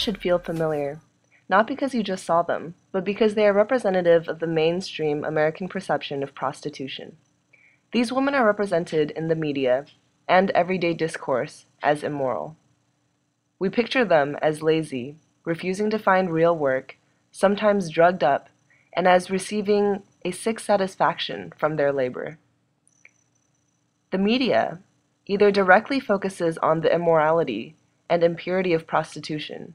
should feel familiar, not because you just saw them, but because they are representative of the mainstream American perception of prostitution. These women are represented in the media and everyday discourse as immoral. We picture them as lazy, refusing to find real work, sometimes drugged up, and as receiving a sick satisfaction from their labor. The media either directly focuses on the immorality and impurity of prostitution,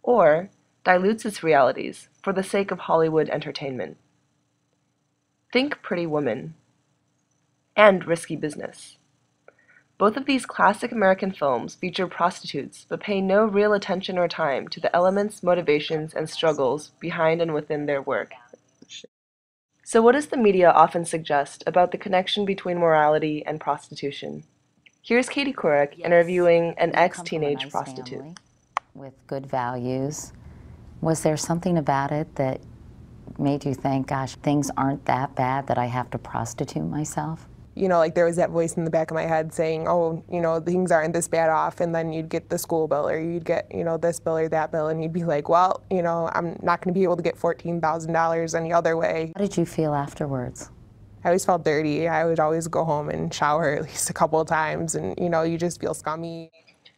or dilutes its realities for the sake of Hollywood entertainment. Think Pretty Woman and Risky Business. Both of these classic American films feature prostitutes but pay no real attention or time to the elements, motivations, and struggles behind and within their work. So what does the media often suggest about the connection between morality and prostitution? Here's Katie Couric interviewing an ex-teenage prostitute. With good values. Was there something about it that made you think, gosh, things aren't that bad that I have to prostitute myself? You know, like there was that voice in the back of my head saying, oh, you know, things aren't this bad off, and then you'd get the school bill or you'd get, you know, this bill or that bill, and you'd be like, well, you know, I'm not going to be able to get $14,000 any other way. How did you feel afterwards? I always felt dirty. I would always go home and shower at least a couple of times, and, you know, you just feel scummy.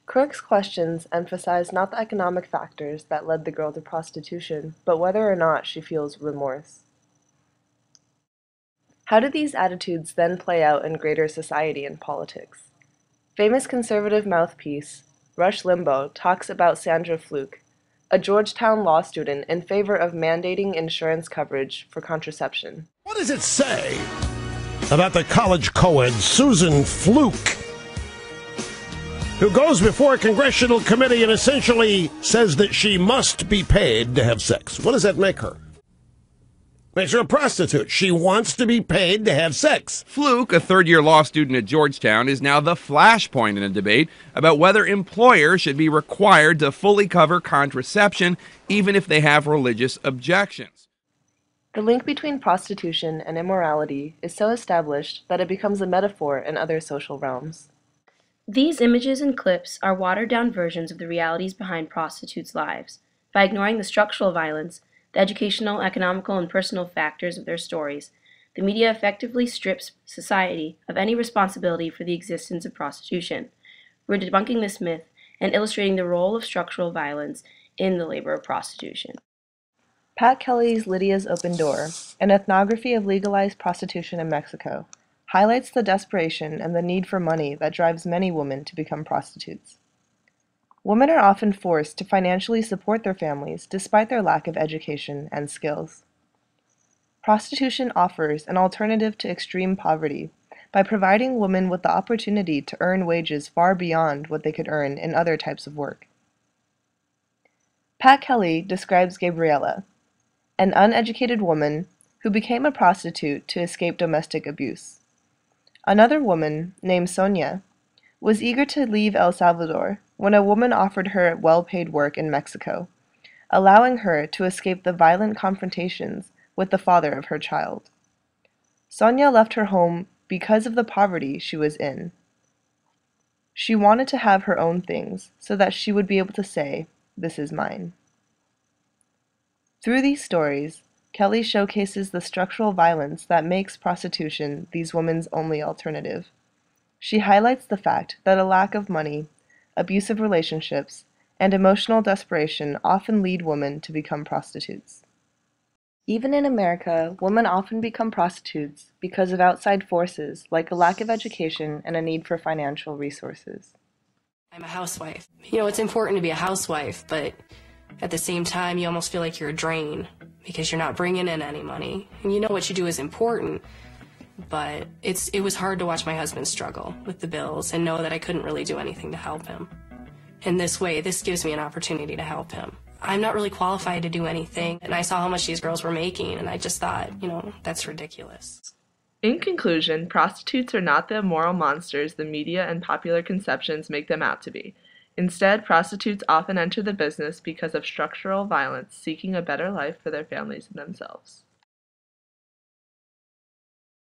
Couric's questions emphasize not the economic factors that led the girl to prostitution, but whether or not she feels remorse. How do these attitudes then play out in greater society and politics? Famous conservative mouthpiece Rush Limbaugh talks about Sandra Fluke, a Georgetown law student in favor of mandating insurance coverage for contraception. What does it say about the college co-ed Susan Fluke, who goes before a congressional committee and essentially says that she must be paid to have sex? What does that make her? Makes her a prostitute. She wants to be paid to have sex. Fluke, a third-year law student at Georgetown, is now the flashpoint in a debate about whether employers should be required to fully cover contraception, even if they have religious objections. The link between prostitution and immorality is so established that it becomes a metaphor in other social realms. These images and clips are watered-down versions of the realities behind prostitutes' lives. By ignoring the structural violence, the educational, economical, and personal factors of their stories, the media effectively strips society of any responsibility for the existence of prostitution. We're debunking this myth and illustrating the role of structural violence in the labor of prostitution. Pat Kelly's Lydia's Open Door, an ethnography of legalized prostitution in Mexico, highlights the desperation and the need for money that drives many women to become prostitutes. Women are often forced to financially support their families despite their lack of education and skills. Prostitution offers an alternative to extreme poverty by providing women with the opportunity to earn wages far beyond what they could earn in other types of work. Pat Kelly describes Gabriella, an uneducated woman who became a prostitute to escape domestic abuse. Another woman, named Sonia, was eager to leave El Salvador when a woman offered her well-paid work in Mexico, allowing her to escape the violent confrontations with the father of her child. Sonia left her home because of the poverty she was in. She wanted to have her own things so that she would be able to say, "This is mine." Through these stories, Kelly showcases the structural violence that makes prostitution these women's only alternative. She highlights the fact that a lack of money, abusive relationships, and emotional desperation often lead women to become prostitutes. Even in America, women often become prostitutes because of outside forces like a lack of education and a need for financial resources. I'm a housewife. You know, it's important to be a housewife, but at the same time, you almost feel like you're a drain because you're not bringing in any money. And you know what you do is important, but it was hard to watch my husband struggle with the bills and know that I couldn't really do anything to help him. In this way, this gives me an opportunity to help him. I'm not really qualified to do anything, and I saw how much these girls were making, and I just thought, you know, that's ridiculous. In conclusion, prostitutes are not the immoral monsters the media and popular conceptions make them out to be. Instead, prostitutes often enter the business because of structural violence, seeking a better life for their families and themselves.